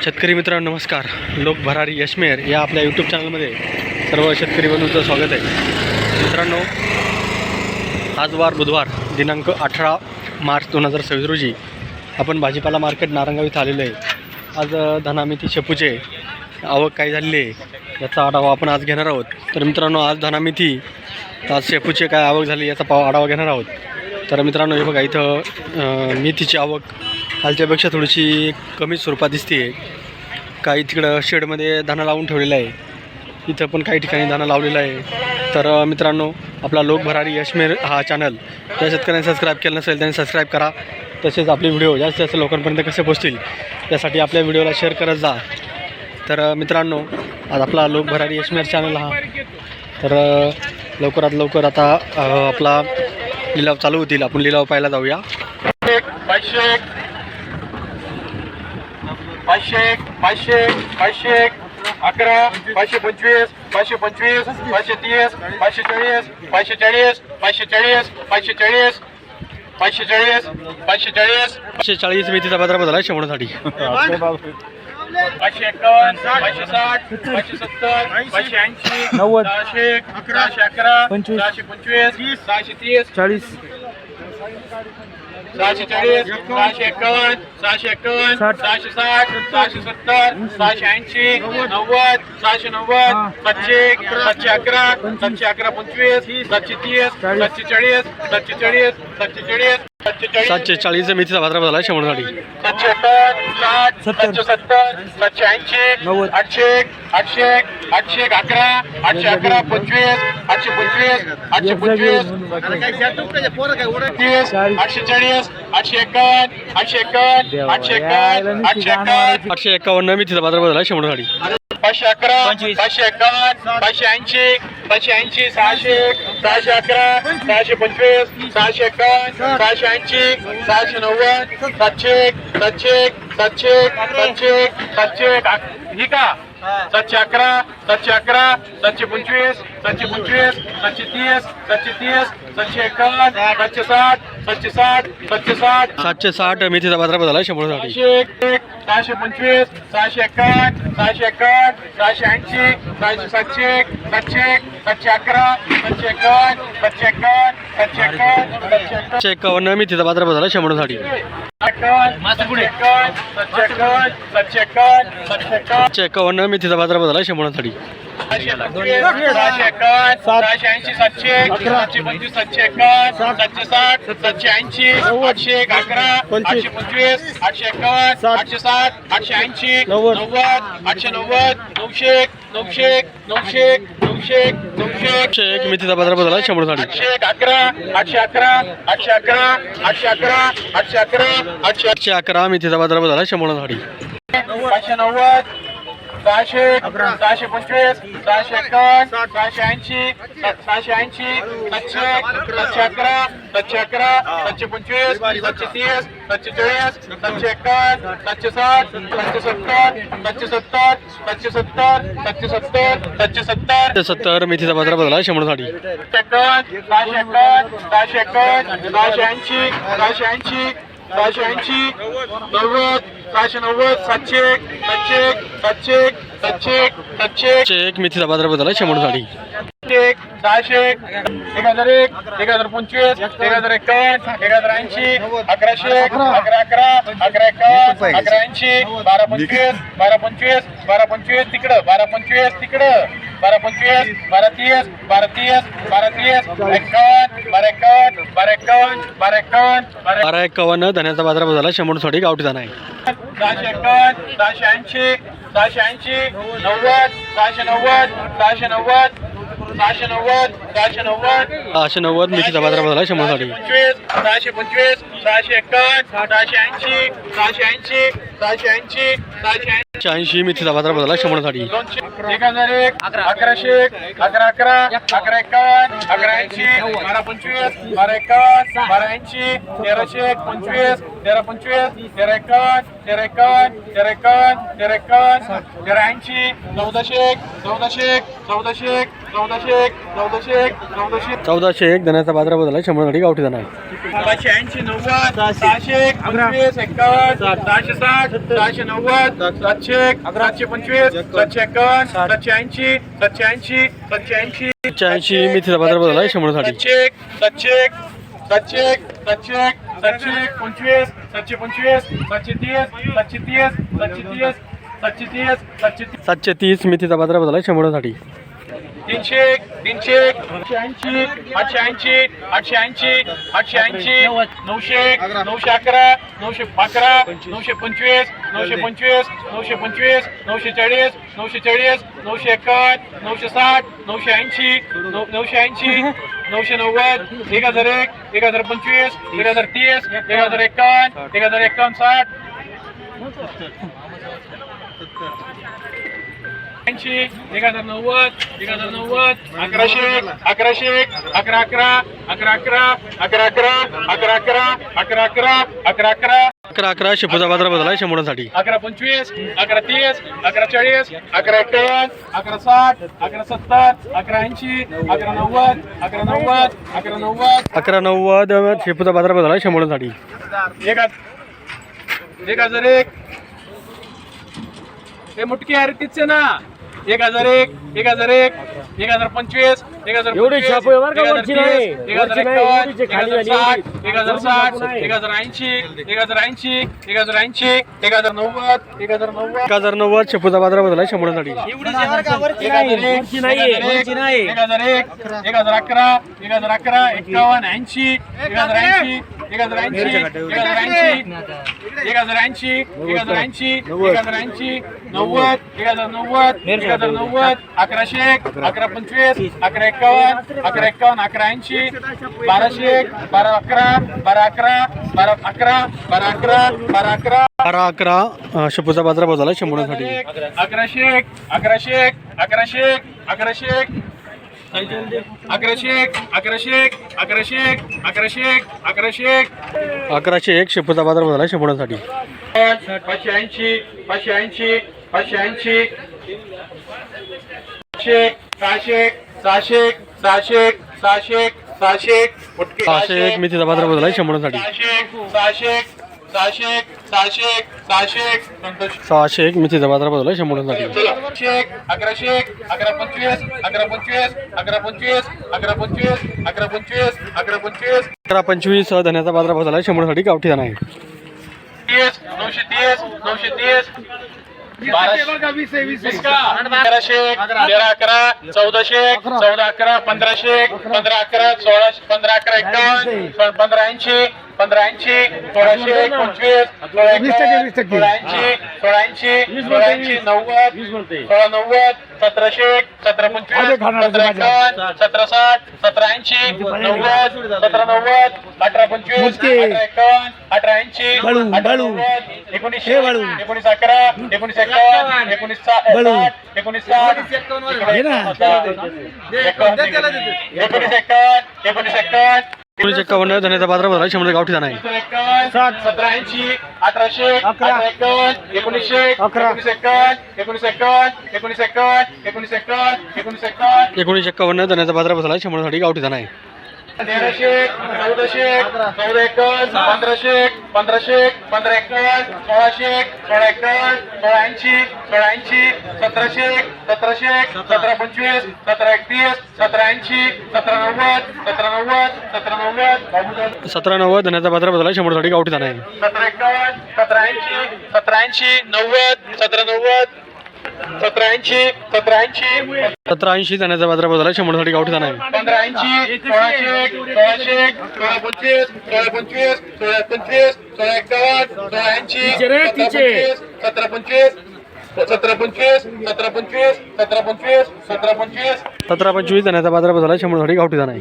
शेतकरी मित्रांनो नमस्कार. लोक भरारी यशमेर या आपल्या यूट्यूब चॅनलमध्ये सर्व शेतकरी बंधूंचं स्वागत आहे. मित्रांनो, आज वार बुधवार दिनांक 18 मार्च 2026 रोजी आपण भाजीपाला मार्केट नारंगाव इथं आलेलो आहे. आज धनामिती शेपूचे आवक काय झालेली आहे याचा आढावा आपण आज घेणार आहोत. तर मित्रांनो, आज धनामिती आज शेपूचे काय आवक झाली याचा आढावा घेणार आहोत. तर मित्रांनो, हे बघा इथं मेथीची आवक कालच्यापेक्षा थोडीशी कमी स्वरूपात दिसते आहे. काही तिकडं शेडमध्ये दाणा लावून ठेवलेला आहे, इथं पण काही ठिकाणी दाणा लावलेला आहे. तर मित्रांनो, आपला लोक भरारी यशमेर हा चॅनल ज्या शेतकऱ्यांनी सबस्क्राईब केलं नसेल त्यांनी सबस्क्राईब करा. तसेच आपले व्हिडिओ जास्तीत जास्त लोकांपर्यंत कसे पोहोचतील यासाठी आपल्या व्हिडिओला शेअर करत जा. तर मित्रांनो, आज आपला लोक भरारी यशमेर चॅनल हा तर लवकरात लवकर आता आपला लिलाव चालू होतील. आपण लिलाव पाहायला जाऊया. 500 500 11 525 525 530 540 540 540 540 540 540 540 मेथीचा बाजार बदल आहे शेवण्यासाठी. 551 560 570 580 90 611 625 630 40 640 651 651 660 670 680 90 690 711 711 25 730 740 740 740 740 मेथीचा बाजार बदल आहे शेवण्यासाठी. 751 60 770 780 90 800 800 811 811 25 825 825 840 851 851 851 851 851 मेथीचा बाजार बदल आहे शेवण्यासाठी. 511 551 580 580 600 611 625 651 680 690 700 700 700 700 700 ही का 711 711 725 725 730 730 751 760 760 760 760 मेथीचा बाजार बदल आहे शेवण्यासाठी. 625 651 651 680 700 700 711 751 751 751 751 मेथीचा बाजार बदल आहे शेवण्यासाठी. 751 मेथीचा बाजार बदल आहे शेवण्यासाठी. 780 700 725 751 760 780 811 825 851 860 880 90 890 900 900 900 900 900 1 मेथीचा बाजार बदल आहे शेवण्यासाठी. 811 811 811 811 811 811 मेथीचा बाजार बदल आहे शेवण्यासाठी. 590 600 625 651 680 780 700 711 711 725 730 740 751 760 770 770 770 770 70 मेथीचा बाजार बदल आहे शेवण्यासाठी. 651 680 680 680 90 690 700 700 700 700 700 1 मेथीचा बाजार बदल आहे शेवण्यासाठी. 600 1001 1025 1051 1080 1100 1111 1111 1180 1225 1225 1225 तिकडं 1225 तिकडं 1225 1230 1230 1230 51 1251 1251 1251 धन्याचा बाजार बदल आहे शेवण्यासाठी गावठी दाणा आहे. 651 680 680 90 690 690 690 690 690 मेथीचा बाजार बदल आहे शेवण्यासाठी. 625 651 680 680 680 680 680 मेथीचा बाजार बदल आहे शेवण्यासाठी. 1001 1100 1111 1151 1180 1225 1251 1280 1300 25 1325 1351 1351 1351 1351 1380 1400 1400 1400 1401 धन्याचा बाजारभाव झाला 100 साठी गावठी धना आहे. 580 90 601 25 51 660 690 701 725 751 780 780 780 85 मेथीचा बाजारभाव झाला 100 साठी. 701 701 701 701 25 725 730 730 730 730 730 730 मेथीचा बाजारभाव झाला 100 साठी. 300 300 880 880 880 880 900 911 911 925 925 925 940 940 951 960 980 980 990 1001 1025 1030 1051 1051 60 1090 1090 1100 1100 1111 1111 1111 1111 1111 1111 11 शेपूचा बाजारभाव झाला 100 साठी. 1125 1130 1140 1151 1160 1170 1180 1190 1190 1190 1190 शेपूचा बाजारभाव झाला 100 साठी. 1001 हे मुटकी आहे तिथचे ना 1001 1001 1025 एवढी छाप आहे बरं का, वरची नाही. वरची नाही, एवढीची खाली झाली, एवढी. 1060 1080 1080 1080 1090 1090 1090 शेपूचा बाजारभाव झाला 100 साठी. वरची नाही, वरची नाही. 1001 1011 1011 51 80 1080 1080 1080 1080 1080 1080 90 1090 1090 1100 1125 1151 1151 1180 1200 1211 1211 1211 1211 12 शेपूचा बाजारभाव झाला 100 साठी. 1100 1100 1100 1100 1100 1100 1100 1100 1100 1101 शेपूचा बाजारभाव झाला 100 साठी. 580 580 580 600 600 600 600 600 601 मेथीचा बाजारभाव झाला 100 साठी. 600 600 600 600 601 मेथीचा बाजारभाव झाला 100 साठी. 1100 1125 1125 1125 1125 1125 1125 1125 धन्याचा बाजारभाव झाला 100 साठी गावठी धना आहे. 930 930 1200 1100 1311 1400 1411 1500 1511 16 1511 51 1580 1580 1600 25 1680 1680 1680 90 1690 1700 1725 1760 1780 90 1790 1825 1880 19 11 19 1951 धन्याचा बाजारभाव झाला 100 गावठी धना आहे. 1780 1800 1851 1900 1951 1951 धन्याचा बाजारभाव झाला 100 साठी गावठी धना आहे. 1300 1400 1451 1500 1500 1551 1600 1651 1680 1680 1700 1700 1725 1731 1780 1790 1790 1790 धन्याचा बाजारभाव झाला 100 साठी गावठी धना आहे. 1751 1780 1780 90 1790 1780 1780 1780 धन्याचा बाजारभाव झाला 100 साठी गावठी धना आहे. 1580 1600 1600 1625 1625 1625 1651 1680 1725 1725 1725 1725 1725 धन्याचा बाजारभाव झाला 100 साठी गावठी धना आहे.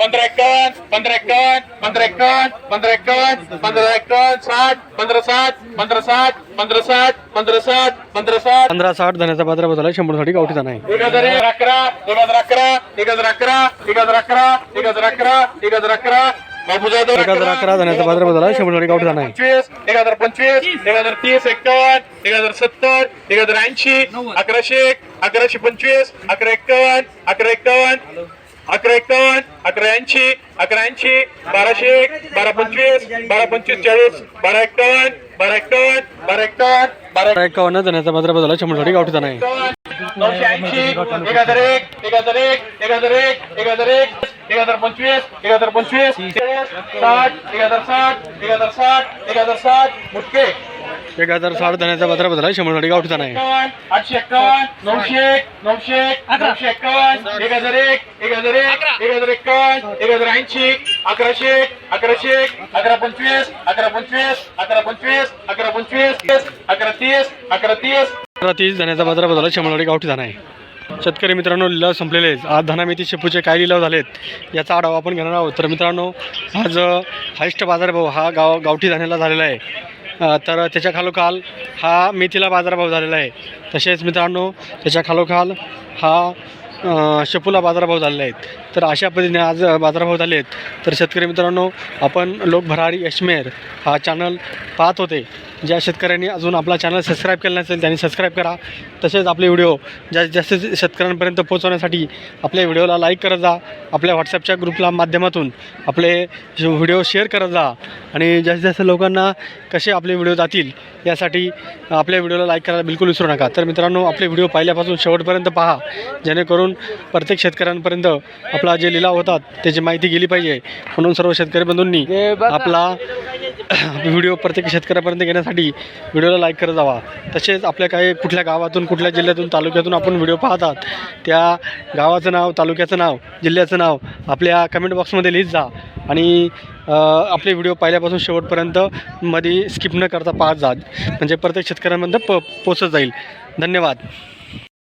1551 1551 1551 1551 1551 60 1560 1560 1560 1560 1560 1560 धन्याचा बाजारभाव झाला 100 साठी गावठी धना आहे. 2011 2011 2011 2011 2011 2011 2011 1011 धान्याचा बाजारभाव झाला 100 गावठी धान आहे. 1025 1030 51 1070 1080 1100 1125 1151 1151 1151 1180 1180 1200 1225 1225 40 1251 1251 1251 51 धान्याचा बाजारभाव झाला 100 गावठी धान आहे. 980 1001 1001 1001 1001 1025 1025 60 1060 1060 1060 मुटके 1060 धान्याचा बाजारभाव झाला 100 गावठी धान आहे. 851 900 900 951 1001 1001 1051 1080 1100 1100 1125 1125 1125 1125 1130 1130 30 धान्याचा बाजारभाव झाला 100 गावठी धान आहे. शेतकरी मित्रांनो, लिलाव संपलेले आहेत. आज धाना मेथी शेपूचे काय लिलाव झालेत याचा आढावा आपण घेणार आहोत. तर मित्रांनो, आज हायस्ट बाजारभाव हा गावठी धान्याला झालेला आहे. तर त्याच्या खालोखाल हा मेथीला बाजारभाव झालेला आहे. तसेच मित्रांनो, त्याच्या खालोखाल हा शेपूला बाजारभाव झालेले आहेत. तर अशा पद्धतीने आज बाजारभाव झाले आहेत. तर शेतकरी मित्रांनो, आपण लोक भरारी यशमेर हा चॅनल पाहत होते. ज्या शेतकऱ्यांनी अजून आपला चॅनल सबस्क्राईब केला नसेल त्यांनी सबस्क्राईब करा. तसेच आपले व्हिडिओ जास्तीत जास्त शेतकऱ्यांपर्यंत पोहोचवण्यासाठी आपल्या व्हिडिओला लाईक करत जा. आपल्या व्हॉट्सॲपच्या ग्रुपला माध्यमातून आपले व्हिडिओ शेअर करत जा. आणि जास्तीत जास्त लोकांना कसे आपले व्हिडिओ जातील यासाठी आपल्या व्हिडिओला लाईक करायला बिलकुल विसरू नका. तर मित्रांनो, आपले व्हिडिओ पहिल्यापासून शेवटपर्यंत पहा, जेणेकरून प्रत्येक शेतकऱ्यांपर्यंत आपला जे लिलाव होतात त्याची माहिती गेली पाहिजे. म्हणून सर्व शेतकरी बंधूंनी आपला व्हिडिओ प्रत्येक शेतकऱ्यापर्यंत घेण्यासाठी व्हिडिओला लाईक करत जावा. तसेच आपल्या काही कुठल्या गावातून, कुठल्या जिल्ह्यातून, तालुक्यातून आपण व्हिडिओ पाहतात त्या गावाचं नाव, तालुक्याचं नाव, जिल्ह्याचं नाव आपल्या कमेंट बॉक्समध्ये लिहित जा. आणि आपले व्हिडिओ पहिल्यापासून शेवटपर्यंत मध्ये स्किप न करता पाहत जा, म्हणजे प्रत्येक शेतकऱ्यांपर्यंत पोचत जाईल. धन्यवाद.